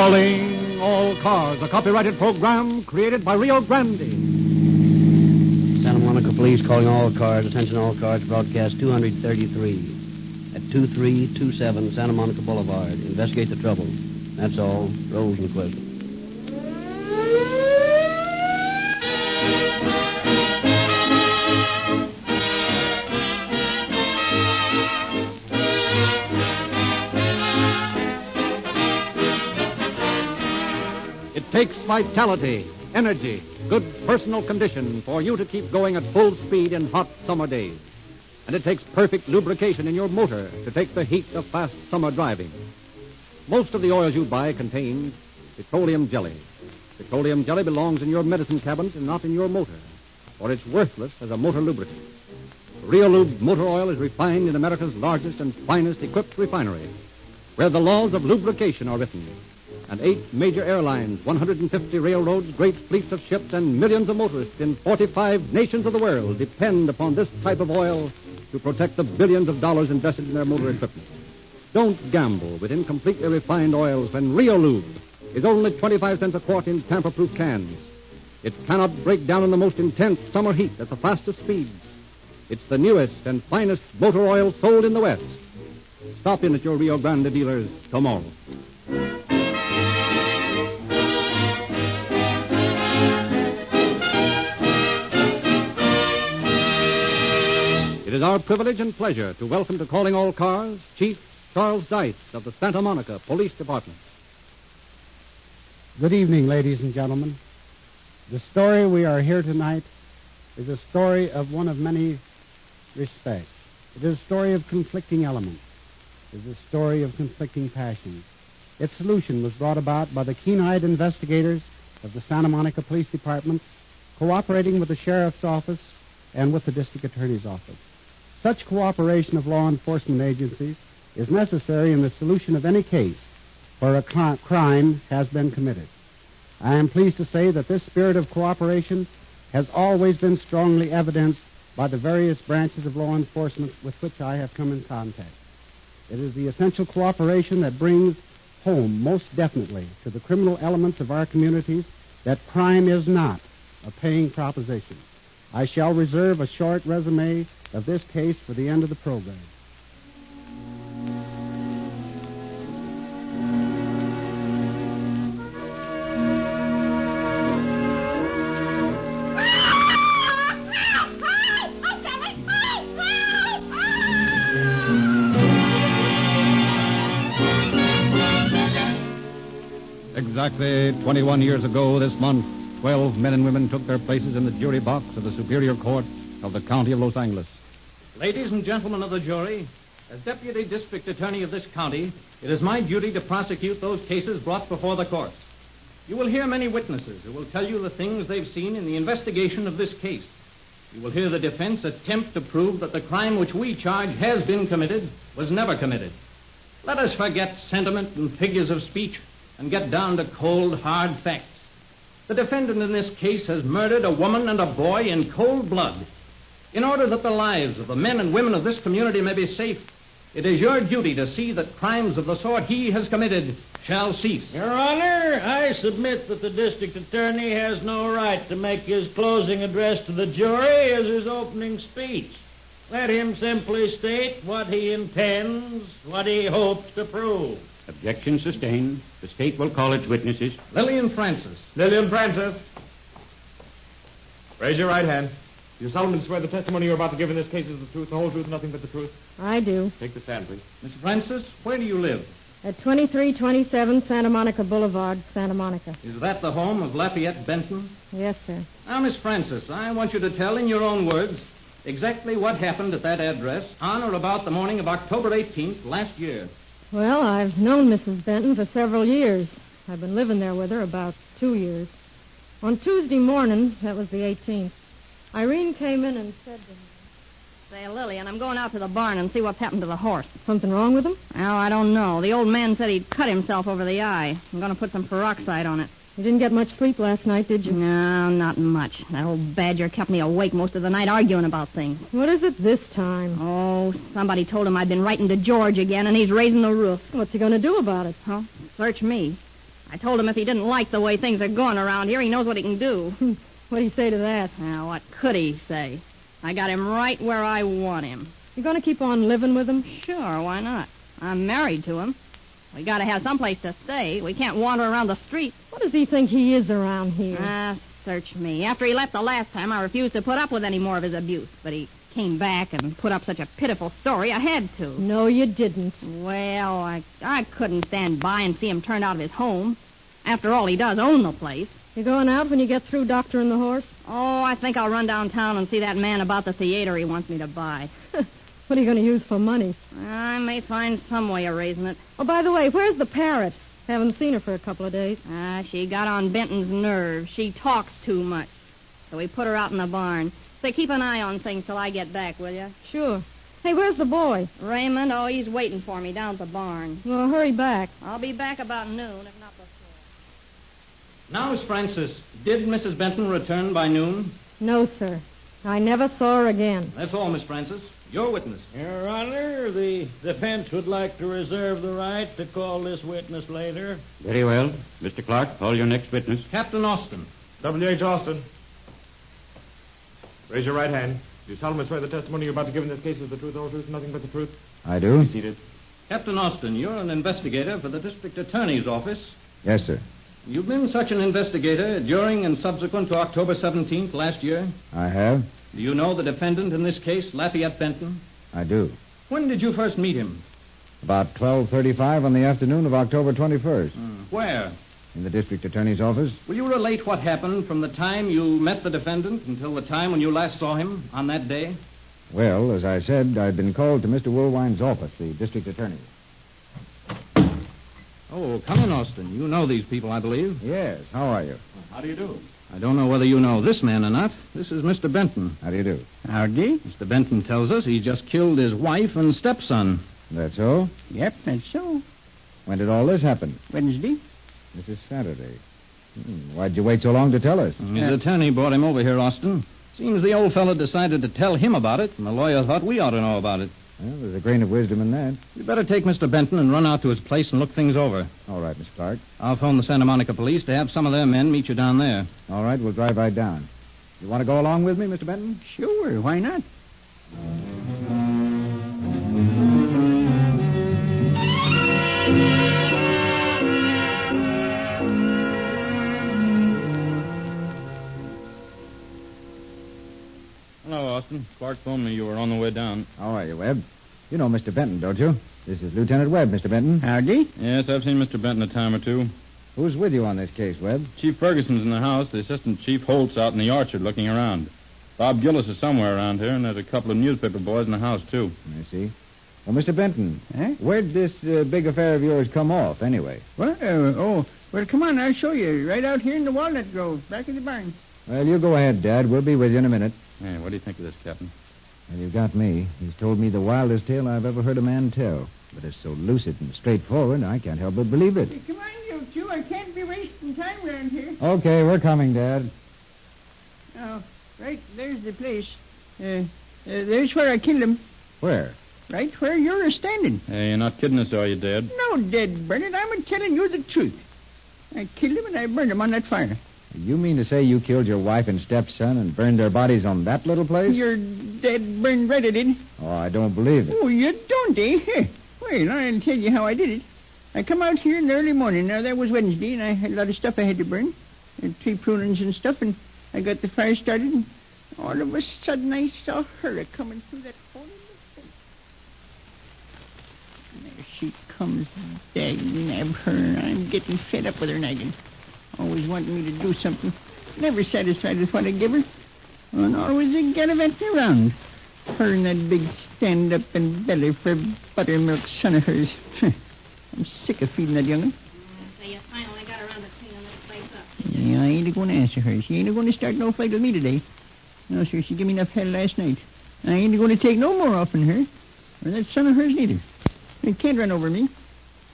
Calling All Cars, a copyrighted program created by Rio Grande. Santa Monica Police calling all cars. Attention all cars. Broadcast 233 at 2327 Santa Monica Boulevard. Investigate the trouble. That's all. Rosenquist. It takes vitality, energy, good personal condition for you to keep going at full speed in hot summer days. And it takes perfect lubrication in your motor to take the heat of fast summer driving. Most of the oils you buy contain petroleum jelly. Petroleum jelly belongs in your medicine cabinet and not in your motor, or it's worthless as a motor lubricant. Real Lube motor oil is refined in America's largest and finest equipped refinery, where the laws of lubrication are written. And 8 major airlines, 150 railroads, great fleets of ships, and millions of motorists in 45 nations of the world depend upon this type of oil to protect the billions of dollars invested in their motor equipment. Don't gamble with incompletely refined oils when Rio Lube is only 25 cents a quart in tamper-proof cans. It cannot break down in the most intense summer heat at the fastest speeds. It's the newest and finest motor oil sold in the West. Stop in at your Rio Grande dealers tomorrow. It is our privilege and pleasure to welcome to Calling All Cars Chief Charles Dice of the Santa Monica Police Department. Good evening, ladies and gentlemen. The story we are here tonight is a story of one of many respects. It is a story of conflicting elements. It is a story of conflicting passions. Its solution was brought about by the keen-eyed investigators of the Santa Monica Police Department, cooperating with the Sheriff's Office and with the District Attorney's Office. Such cooperation of law enforcement agencies is necessary in the solution of any case where a crime has been committed. I am pleased to say that this spirit of cooperation has always been strongly evidenced by the various branches of law enforcement with which I have come in contact. It is the essential cooperation that brings home most definitely to the criminal elements of our communities that crime is not a paying proposition. I shall reserve a short resume of this case for the end of the program. Exactly 21 years ago this month, 12 men and women took their places in the jury box of the Superior Court of the County of Los Angeles. Ladies and gentlemen of the jury, as Deputy District Attorney of this county, it is my duty to prosecute those cases brought before the courts. You will hear many witnesses who will tell you the things they've seen in the investigation of this case. You will hear the defense attempt to prove that the crime which we charge has been committed was never committed. Let us forget sentiment and figures of speech and get down to cold, hard facts. The defendant in this case has murdered a woman and a boy in cold blood. In order that the lives of the men and women of this community may be safe, it is your duty to see that crimes of the sort he has committed shall cease. Your Honor, I submit that the district attorney has no right to make his closing address to the jury as his opening speech. Let him simply state what he intends, what he hopes to prove. Objection sustained. The state will call its witnesses. Lillian Francis. Lillian Francis. Raise your right hand. Do you solemnly swear the testimony you're about to give in this case is the truth, the whole truth, nothing but the truth? I do. Take the stand, please. Miss Francis, where do you live? At 2327 Santa Monica Boulevard, Santa Monica. Is that the home of Lafayette Benton? Yes, sir. Now, Miss Francis, I want you to tell in your own words exactly what happened at that address on or about the morning of October 18th last year. Well, I've known Mrs. Benton for several years. I've been living there with her about 2 years. On Tuesday morning, that was the 18th, Irene came in and said to me, Say, Lillian, I'm going out to the barn and see what's happened to the horse. Something wrong with him? Well, I don't know. The old man said he'd cut himself over the eye. I'm going to put some peroxide on it. You didn't get much sleep last night, did you? No, not much. That old badger kept me awake most of the night arguing about things. What is it this time? Oh, somebody told him I'd been writing to George again, and he's raising the roof. What's he going to do about it? Huh? Search me. I told him if he didn't like the way things are going around here, he knows what he can do. What'd he say to that? Now, what could he say? I got him right where I want him. You going to keep on living with him? Sure, why not? I'm married to him. We got to have someplace to stay. We can't wander around the street. What does he think he is around here? Search me. After he left the last time, I refused to put up with any more of his abuse. But he came back and put up such a pitiful story, I had to. No, you didn't. Well, I couldn't stand by and see him turned out of his home. After all, he does own the place. You going out when you get through doctoring the horse? Oh, I think I'll run downtown and see that man about the theater he wants me to buy. What are you going to use for money? I may find some way of raising it. Oh, by the way, where's the Parrot? Haven't seen her for a couple of days. She got on Benton's nerves. She talks too much. So we put her out in the barn. Say, keep an eye on things till I get back, will you? Sure. Hey, where's the boy? Raymond, he's waiting for me down at the barn. Well, hurry back. I'll be back about noon, if not before. Now, Miss Francis, did Mrs. Benton return by noon? No, sir. I never saw her again. That's all, Miss Francis. Your witness. Your Honor, the defense would like to reserve the right to call this witness later. Very well. Mr. Clark, call your next witness. Captain Austin. W.H. Austin. Raise your right hand. Do you solemnly swear the testimony you're about to give in this case is the truth, the whole truth, and nothing but the truth? I do. Be seated. Captain Austin, you're an investigator for the district attorney's office. Yes, sir. You've been such an investigator during and subsequent to October 17th last year. I have. Do you know the defendant in this case, Lafayette Benton? I do. When did you first meet him? About 12:35 on the afternoon of October 21st. Where? In the district attorney's office. Will you relate what happened from the time you met the defendant until the time when you last saw him on that day? Well, as I said, I'd been called to Mr. Woolwine's office, the district attorney. Oh, come in, Austin. You know these people, I believe. Yes. How are you? How do you do? I don't know whether you know this man or not. This is Mr. Benton. How do you do? Howdy. Mr. Benton tells us he just killed his wife and stepson. That's so? Yep, that's so. When did all this happen? Wednesday. This is Saturday. Why'd you wait so long to tell us? His attorney brought him over here, Austin. Seems the old fellow decided to tell him about it, and the lawyer thought we ought to know about it. Well, there's a grain of wisdom in that. We better take Mr. Benton and run out to his place and look things over. All right, Miss Clark. I'll phone the Santa Monica police to have some of their men meet you down there. All right, we'll drive right down. You want to go along with me, Mr. Benton? Sure, why not? Hello, Austin. Clark phoned me you were on the way down. How are you, Webb? You know Mr. Benton, don't you? This is Lieutenant Webb, Mr. Benton. Howdy. Yes, I've seen Mr. Benton a time or two. Who's with you on this case, Webb? Chief Ferguson's in the house. The assistant chief Holt's out in the orchard looking around. Bob Gillis is somewhere around here, and there's a couple of newspaper boys in the house, too. I see. Well, Mr. Benton, Huh? where'd this big affair of yours come off, anyway? Well, well, come on, I'll show you. Right out here in the walnut grove, back of the barn. Well, you go ahead, Dad. We'll be with you in a minute. Hey, what do you think of this, Captain? Well, you've got me. He's told me the wildest tale I've ever heard a man tell. But it's so lucid and straightforward, I can't help but believe it. Hey, come on, you two. I can't be wasting time around here. Okay, we're coming, Dad. Oh, right, there's the place. There's where I killed him. Where? Right where you're standing. Hey, you're not kidding us, are you, Dad? No, Dead Bernard, I'm telling you the truth. I killed him and I burned him on that fire. You mean to say you killed your wife and stepson and burned their bodies on that little place? You're dead burned right, I did. Oh, I don't believe it. Oh, you don't, eh? Well, I'll tell you how I did it. I come out here in the early morning. Now, that was Wednesday, and I had a lot of stuff I had to burn. Tree prunings and stuff, and I got the fire started, and all of a sudden I saw her coming through that hole in the fence. And there she comes, dagging at her, and I'm getting fed up with her nagging. Always wanting me to do something. Never satisfied with what I give her. And always a gallivanting around. Her and that big stand-up and belly for buttermilk son of hers. I'm sick of feeding that young'un. So you finally got around to cleaning this place up. Yeah, I ain't going to answer her. She ain't going to start no fight with me today. No, sir, she gave me enough hell last night. I ain't going to take no more off from her. Or that son of hers neither. It can't run over me.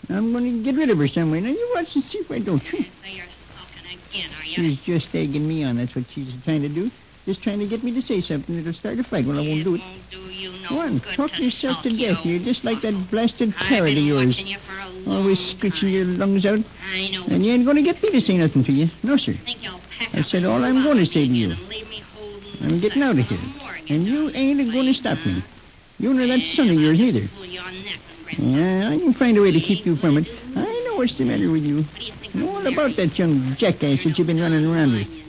I'm going to get rid of her some way. Now, you watch and see if I don't. So you're sulking again, are you? She's just egging me on. That's what she's trying to do. Just trying to get me to say something that'll start a fight. Well, I won't do it. Won't do you no Go on, good talk to yourself to sulk, death. you. You're just like that blasted I've Parrot of been yours. watching you for a Always screeching your lungs out. I know. And you ain't going to get me to say nothing to you. No, sir. Think you'll pack I up said and all go I'm about going to my say to you. and leave me holding I'm getting the out of bag here. till morning, And you ain't going to stop me. You nor that Yeah, son of yours I'll either. just pull your neck and grab Yeah, I can find a way to keep you from it. I know what's the matter with you. What do you think Know I'm all wearing? about that young jackass that you've been running around with. You know.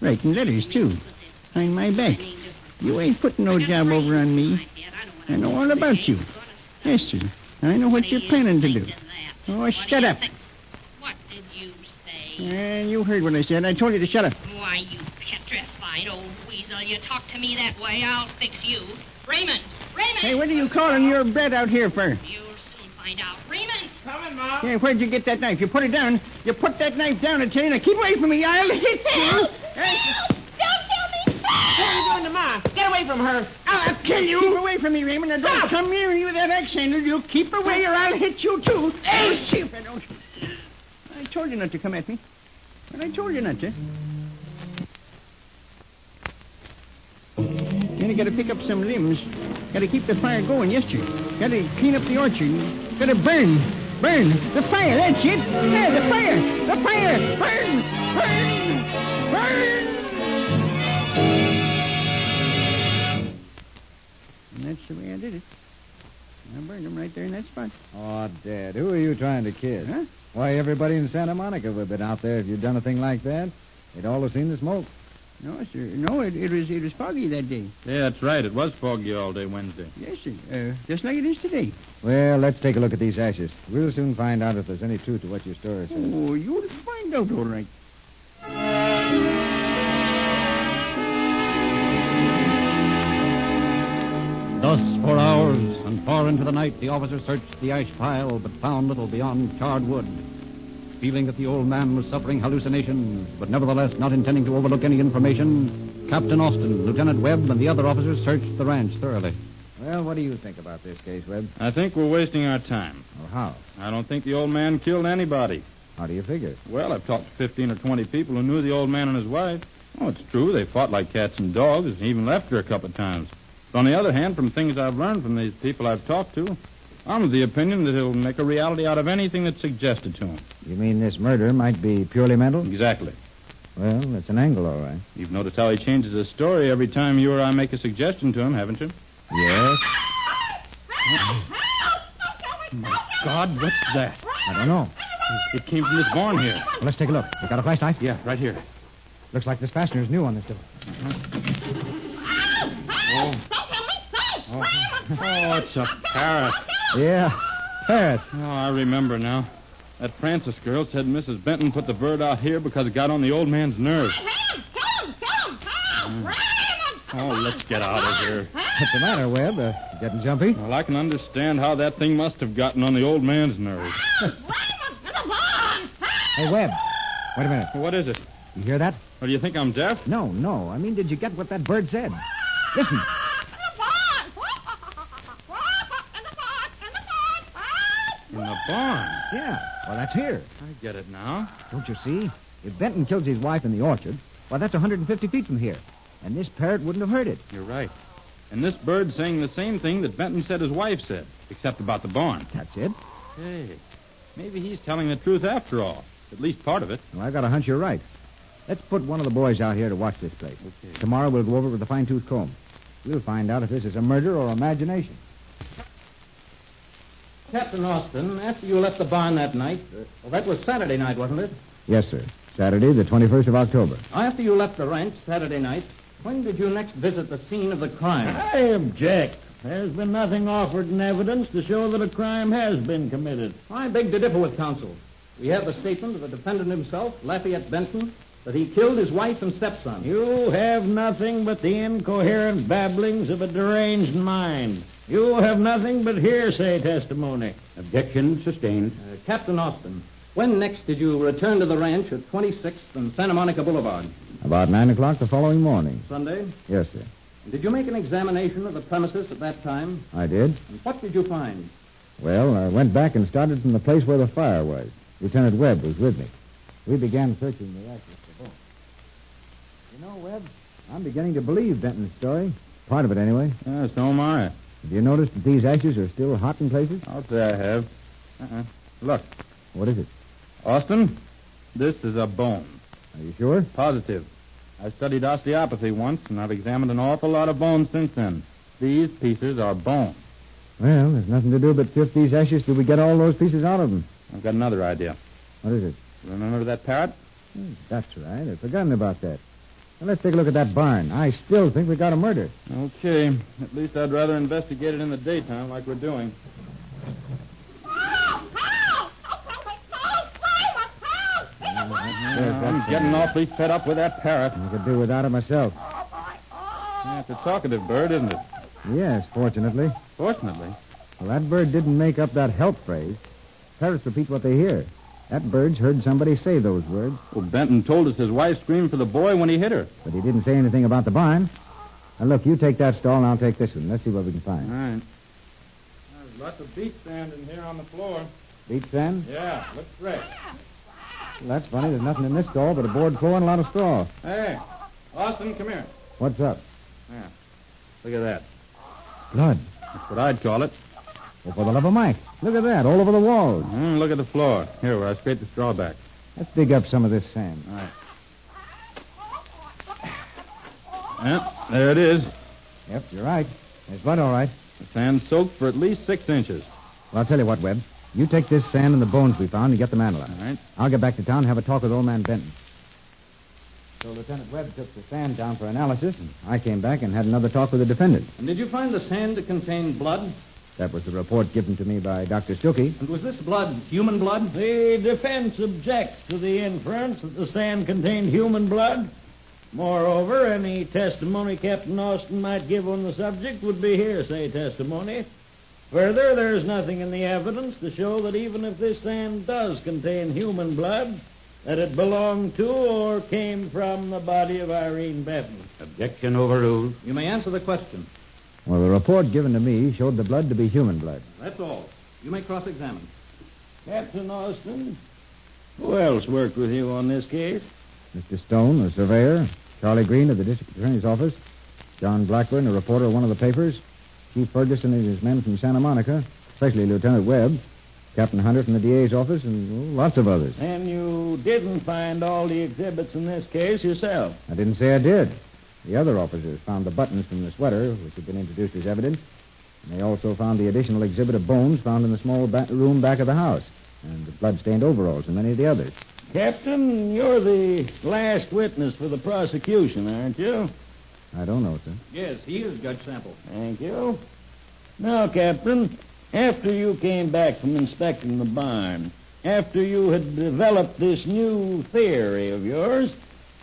Writing letters, too. Behind my back. You ain't putting no job over on me. I know all about you. Yes, sir. I know what you're planning to do. Oh, shut up. What did you say? You heard what I said. I told you to shut up. Why, you petrified old weasel. You talk to me that way, I'll fix you. Raymond! Raymond! Hey, what are you calling your brat out here for? You'll soon find out. Raymond! Coming, Mom. Yeah, where'd you get that knife? You put it down. You put that knife down, I tell you. Now keep away from me. I'll hit you. Help! Don't kill me! What are you doing to Ma? Get away from her. I'll kill you. Keep away from me, Raymond. Now don't come near me with that axe handle. You keep away or I'll hit you, too. Hey, see if I don't. I told you not to come at me. But I told you not to. Then you gotta pick up some limbs. Gotta keep the fire going, yes, sir. Gotta clean up the orchard. Gotta burn. Burn. The fire, that's it. Yeah, the fire. The fire. Burn. Burn. Burn. And that's the way I did it. I burned them right there in that spot. Oh, Dad, who are you trying to kid? Huh? Why, everybody in Santa Monica would have been out there if you'd done a thing like that. They'd all have seen the smoke. No, sir. No, it was foggy that day. Yeah, that's right. It was foggy all day Wednesday. Yes, sir. Just like it is today. Well, let's take a look at these ashes. We'll soon find out if there's any truth to what your story says. Oh, you'll find out all right. Thus, for hours and far into the night, the officer searched the ash pile, but found little beyond charred wood. Feeling that the old man was suffering hallucinations, but nevertheless not intending to overlook any information, Captain Austin, Lieutenant Webb, and the other officers searched the ranch thoroughly. Well, what do you think about this case, Webb? I think we're wasting our time. Or how? I don't think the old man killed anybody. How do you figure? Well, I've talked to 15 or 20 people who knew the old man and his wife. Oh, it's true. They fought like cats and dogs and even left her a couple of times. But on the other hand, from things I've learned from these people I've talked to, I'm of the opinion that he'll make a reality out of anything that's suggested to him. You mean this murder might be purely mental? Exactly. Well, that's an angle, all right. You've noticed how he changes his story every time you or I make a suggestion to him, haven't you? Yes. My God, what's that? I don't know. It came from this barn here. Well, let's take a look. You got a flashlight? Yeah, right here. Looks like this fastener's new on this door. Oh, it's a parrot. Yeah, Parrot. Oh, I remember now. That Francis girl said Mrs. Benton put the bird out here because it got on the old man's nerves. Oh, let's get out of here. What's the matter, Webb? Getting jumpy? Well, I can understand how that thing must have gotten on the old man's nerves. Hey, Webb. Wait a minute. What is it? You hear that? What, do you think I'm deaf? No. I mean, did you get what that bird said? Listen. In the barn. Yeah. Well, that's here. I get it now. Don't you see? If Benton kills his wife in the orchard, why, that's 150 feet from here. And this parrot wouldn't have heard it. You're right. And this bird's saying the same thing that Benton said his wife said, except about the barn. That's it. Hey, maybe he's telling the truth after all. At least part of it. Well, I got a hunch you're right. Let's put one of the boys out here to watch this place. Okay. Tomorrow we'll go over it with a fine-tooth comb. We'll find out if this is a murder or imagination. Captain Austin, after you left the barn that night, well, that was Saturday night, wasn't it? Yes, sir. Saturday, the 21st of October. After you left the ranch Saturday night, when did you next visit the scene of the crime? I object. There's been nothing offered in evidence to show that a crime has been committed. I beg to differ with counsel. We have the statement of the defendant himself, Lafayette Benton, that he killed his wife and stepson. You have nothing but the incoherent babblings of a deranged mind. You have nothing but hearsay testimony. Objection sustained. Captain Austin, when next did you return to the ranch at 26th and Santa Monica Boulevard? About 9 o'clock the following morning. Sunday? Yes, sir. Did you make an examination of the premises at that time? I did. And what did you find? Well, I went back and started from the place where the fire was. Lieutenant Webb was with me. We began searching the ashes for both. You know, Webb, I'm beginning to believe Benton's story. Part of it, anyway. So am I. Have you noticed that these ashes are still hot in places? I'll say I have. Look, What is it? Austin, this is a bone. Are you sure? Positive. I studied osteopathy once, and I've examined an awful lot of bones since then. These pieces are bone. Well, there's nothing to do but sift these ashes till we get all those pieces out of them. I've got another idea. What is it? Remember that parrot? That's right. I'd forgotten about that. Well, let's take a look at that barn. I still think we got a murder. Okay. At least I'd rather investigate it in the daytime like we're doing. I'm getting awfully fed up with that parrot. I could do without it myself. Yeah, it's a talkative bird, isn't it? Yes, fortunately. Fortunately. Well, that bird didn't make up that help phrase. Parrots repeat what they hear. That bird's heard somebody say those words. Well, Benton told us his wife screamed for the boy when he hit her. But he didn't say anything about the barn. Now, look, you take that stall and I'll take this one. Let's see what we can All find. right. There's lots of beach sand in here on the floor. Beach sand? Yeah, looks fresh. Well, that's funny. There's nothing in this stall but a board floor and a lot of straw. Hey, Austin, come here. What's up? Yeah. Look at that. Blood. That's what I'd call it. Well, for the love of Mike. Look at that, all over the walls. Look at the floor. Here, where I scraped the straw back. Let's dig up some of this sand. All right. Yeah, there it is. Yep, you're right. There's blood, all right. The sand's soaked for at least 6 inches. Well, I'll tell you what, Webb. You take this sand and the bones we found and get them analyzed. All right. I'll get back to town and have a talk with old man Benton. So Lieutenant Webb took the sand down for analysis, and I came back and had another talk with the defendant. And did you find the sand to contain blood? That was the report given to me by Dr. Stuckey. And was this blood human blood? The defense objects to the inference that the sand contained human blood. Moreover, any testimony Captain Austin might give on the subject would be hearsay testimony. Further, there's nothing in the evidence to show that even if this sand does contain human blood, that it belonged to or came from the body of Irene Benton. Objection overruled. You may answer the question. Well, the report given to me showed the blood to be human blood. That's all. You may cross-examine. Captain Austin, who else worked with you on this case? Mr. Stone, the surveyor, Charlie Green of the district attorney's office, John Blackburn, a reporter of one of the papers, Chief Ferguson and his men from Santa Monica, especially Lieutenant Webb, Captain Hunter from the DA's office, and lots of others. And you didn't find all the exhibits in this case yourself? I didn't say I did. The other officers found the buttons from the sweater, which had been introduced as evidence, and they also found the additional exhibit of bones found in the small room back of the house, and the blood-stained overalls and many of the others. Captain, you're the last witness for the prosecution, aren't you? I don't know, sir. Yes, he is Judge Sample. Thank you. Now, Captain, after you came back from inspecting the barn, after you had developed this new theory of yours,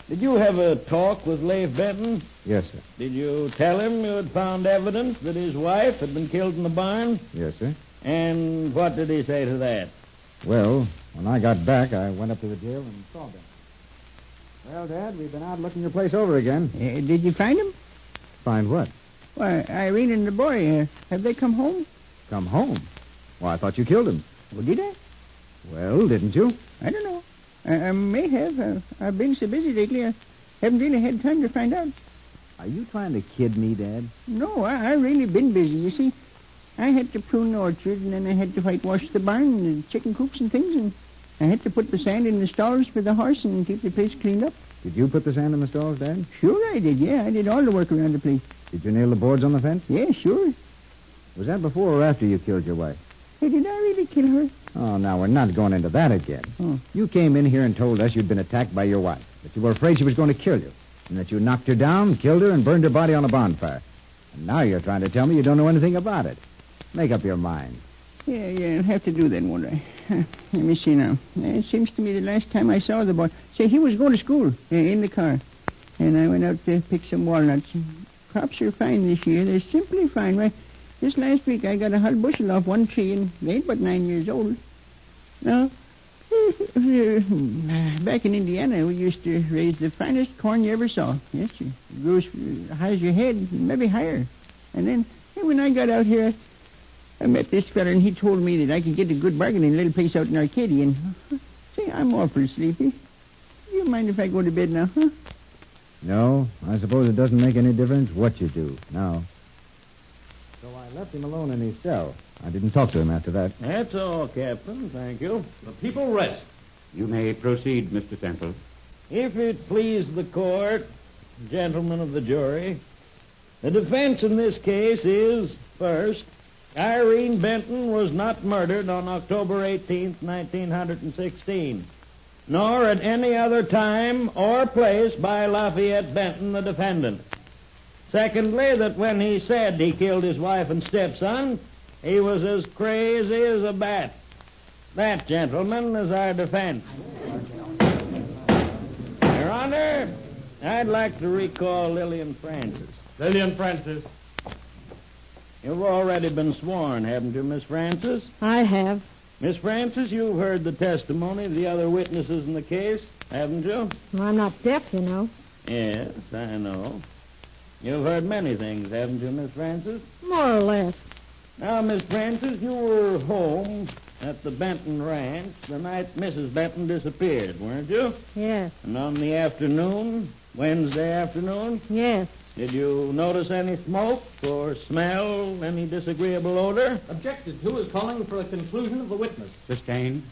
did you have a talk with Leif Benton? Yes, sir. Did you tell him you had found evidence that his wife had been killed in the barn? Yes, sir. And what did he say to that? Well, when I got back, I went up to the jail and saw them. Well, Dad, we've been out looking your place over again. Did you find him? Find what? Why, Irene and the boy, have they come home? Come home? Well, I thought you killed him. Oh, did I? Well, didn't you? I don't know. I may have. I've been so busy lately, I haven't really had time to find out. Are you trying to kid me, Dad? No, I really been busy. You see, I had to prune the orchard, and then I had to whitewash the barn and the chicken coops and things, and I had to put the sand in the stalls for the horse and keep the place cleaned up. Did you put the sand in the stalls, Dad? Sure I did, yeah. I did all the work around the place. Did you nail the boards on the fence? Yeah, sure. Was that before or after you killed your wife? Hey, did I really kill her? Oh, now, we're not going into that again. Oh. You came in here and told us you'd been attacked by your wife, that you were afraid she was going to kill you, and that you knocked her down, killed her, and burned her body on a bonfire. And now you're trying to tell me you don't know anything about it. Make up your mind. Yeah, I'll have to do that, won't I? Let me see now. It seems to me the last time I saw the boy... Say, he was going to school in the car. And I went out to pick some walnuts. Crops are fine this year. They're simply fine. Right? This last week I got a whole bushel off one tree, and they ain't but 9 years old. Now, back in Indiana, we used to raise the finest corn you ever saw. Yes, sir. It grows high as your head, maybe higher. And then, when I got out here, I met this fella, and he told me that I could get a good bargain in a little place out in Arcadia. And, say, I'm awful sleepy. Do you mind if I go to bed now, huh? No, I suppose it doesn't make any difference what you do now. So I left him alone in his cell. I didn't talk to him after that. That's all, Captain. Thank you. The people rest. You may proceed, Mr. Temple. If it please the court, gentlemen of the jury, the defense in this case is, first, Irene Benton was not murdered on October 18th, 1916, nor at any other time or place by Lafayette Benton, the defendant. Secondly, that when he said he killed his wife and stepson, he was as crazy as a bat. That, gentlemen, is our defense. Your Honor, I'd like to recall Lillian Francis. Lillian Francis. You've already been sworn, haven't you, Miss Francis? I have. Miss Francis, you've heard the testimony of the other witnesses in the case, haven't you? Well, I'm not deaf, you know. Yes, I know. You've heard many things, haven't you, Miss Francis? More or less. Now, Miss Francis, you were home at the Benton Ranch the night Mrs. Benton disappeared, weren't you? Yes. And on the afternoon, Wednesday afternoon, Yes. did you notice any smoke or smell any disagreeable odor? Objected to is calling for a conclusion of the witness. Sustained.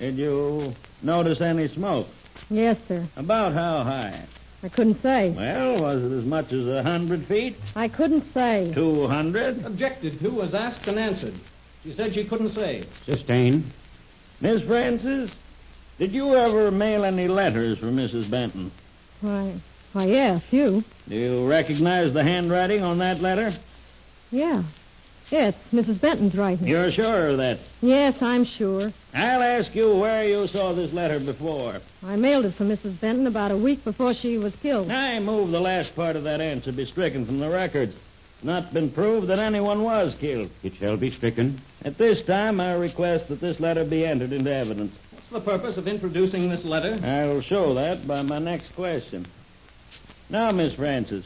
Did you notice any smoke? Yes, sir. About how high? I couldn't say. Well, was it as much as 100 feet? I couldn't say. 200? Objected to was asked and answered. She said she couldn't say. Sustained. Miss Francis, did you ever mail any letters for Mrs. Benton? Why, yeah, a few. Do you recognize the handwriting on that letter? Yeah. Yes, Mrs. Benton's writing. You're sure of that? Yes, I'm sure. I'll ask you where you saw this letter before. I mailed it for Mrs. Benton about a week before she was killed. I move the last part of that answer be stricken from the records. It's not been proved that anyone was killed. It shall be stricken. At this time, I request that this letter be entered into evidence. What's the purpose of introducing this letter? I will show that by my next question. Now, Miss Francis,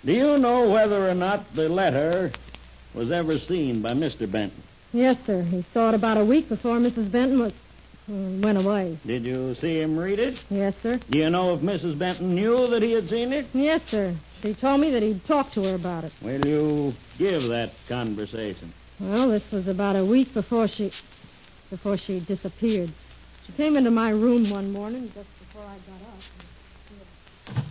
do you know whether or not the letter was ever seen by Mr. Benton? Yes, sir. He saw it about a week before Mrs. Benton went away. Did you see him read it? Yes, sir. Do you know if Mrs. Benton knew that he had seen it? Yes, sir. She told me that he'd talked to her about it. Will you give that conversation? Well, this was about a week before she disappeared. She came into my room one morning just before I got up.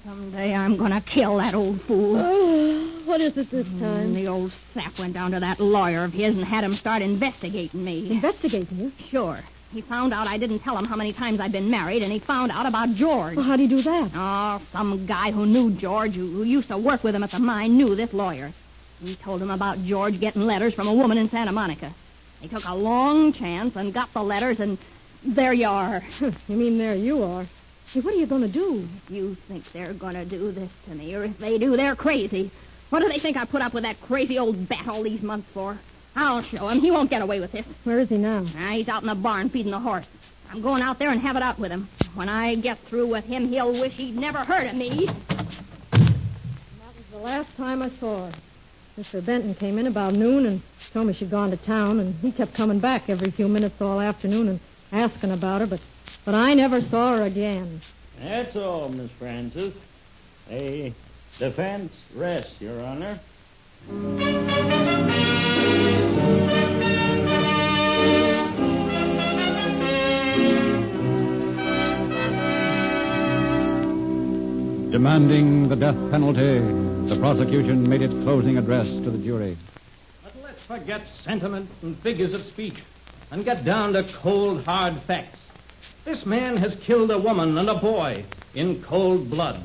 Someday I'm going to kill that old fool. Oh, what is it this time? The old sap went down to that lawyer of his and had him start investigating me. Investigating you? Sure. He found out I didn't tell him how many times I'd been married, and he found out about George. Well, how'd he do that? Oh, some guy who knew George, who used to work with him at the mine, knew this lawyer. He told him about George getting letters from a woman in Santa Monica. He took a long chance and got the letters, and there you are. You mean there you are? Hey, what are you going to do? If you think they're going to do this to me, or if they do, they're crazy. What do they think I put up with that crazy old bat all these months for? I'll show him. He won't get away with this. Where is he now? He's out in the barn feeding the horse. I'm going out there and have it out with him. When I get through with him, he'll wish he'd never heard of me. That was the last time I saw her. Mr. Benton came in about noon and told me she'd gone to town, and he kept coming back every few minutes all afternoon and asking about her, but I never saw her again. That's all, Miss Francis. A defense rests, Your Honor. Demanding the death penalty, the prosecution made its closing address to the jury. But let's forget sentiment and figures of speech and get down to cold, hard facts. This man has killed a woman and a boy in cold blood.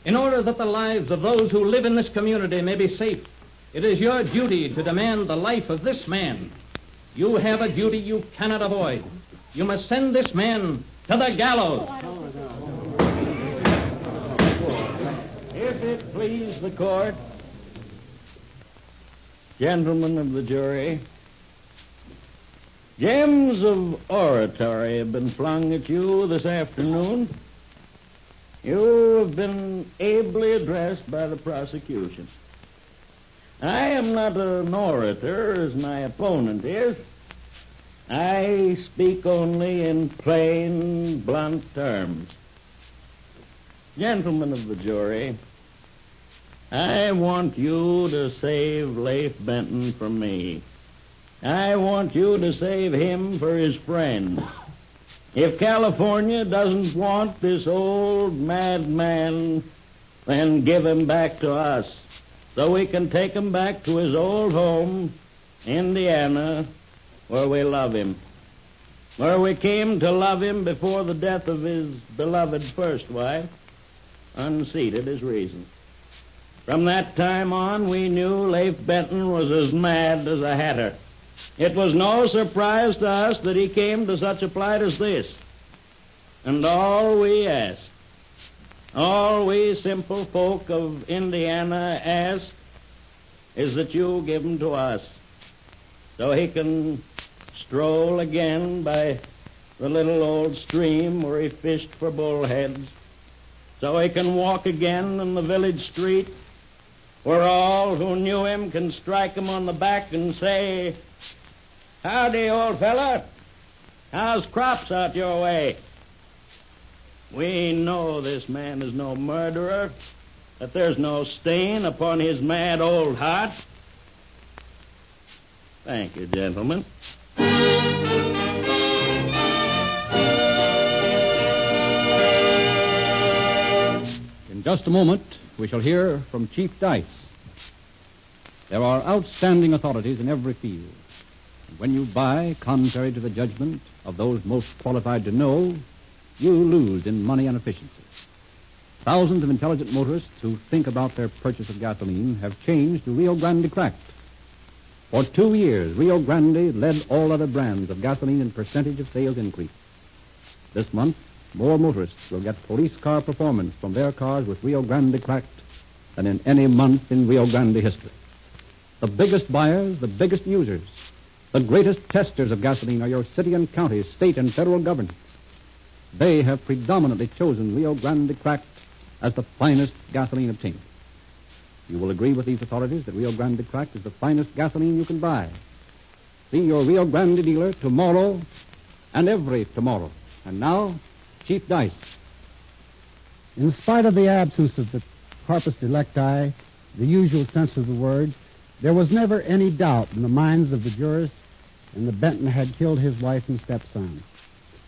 In order that the lives of those who live in this community may be safe, it is your duty to demand the life of this man. You have a duty you cannot avoid. You must send this man to the gallows. If it please the court, gentlemen of the jury, gems of oratory have been flung at you this afternoon. You have been ably addressed by the prosecution. I am not an orator as my opponent is. I speak only in plain, blunt terms. Gentlemen of the jury, I want you to save Leif Benton from me. I want you to save him for his friends. If California doesn't want this old madman, then give him back to us so we can take him back to his old home, Indiana, where we love him, where we came to love him before the death of his beloved first wife unseated his reason. From that time on, we knew Leif Benton was as mad as a hatter. It was no surprise to us that he came to such a plight as this. And all we ask, all we simple folk of Indiana ask, is that you give him to us so he can stroll again by the little old stream where he fished for bullheads, so he can walk again in the village street where all who knew him can strike him on the back and say, "Howdy, old fella. How's crops out your way?" We know this man is no murderer, that there's no stain upon his mad old heart. Thank you, gentlemen. In just a moment, we shall hear from Chief Dice. There are outstanding authorities in every field. And when you buy contrary to the judgment of those most qualified to know, you lose in money and efficiency. Thousands of intelligent motorists who think about their purchase of gasoline have changed to Rio Grande Cracked. For 2 years, Rio Grande led all other brands of gasoline in percentage of sales increase. This month, more motorists will get police car performance from their cars with Rio Grande Cracked than in any month in Rio Grande history. The biggest buyers, the biggest users, the greatest testers of gasoline are your city and county, state and federal governments. They have predominantly chosen Rio Grande Cracked as the finest gasoline obtained. You will agree with these authorities that Rio Grande Cracked is the finest gasoline you can buy. See your Rio Grande dealer tomorrow and every tomorrow. And now, Chief Dice. In spite of the absence of the corpus delicti, the usual sense of the word, there was never any doubt in the minds of the jurists that Benton had killed his wife and stepson.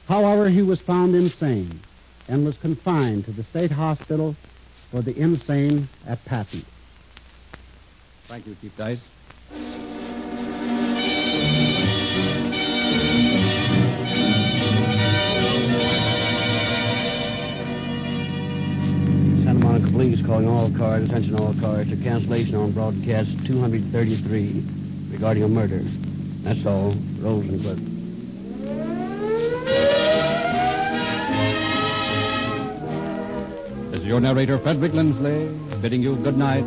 However, he was found insane and was confined to the state hospital for the insane at Pattering. Thank you, Chief Dice. Santa Monica Police calling all cars, attention all cars, to cancellation on broadcast 233 regarding a murder. That's all. Rosenquist. This is your narrator, Frederick Lindsley, bidding you good night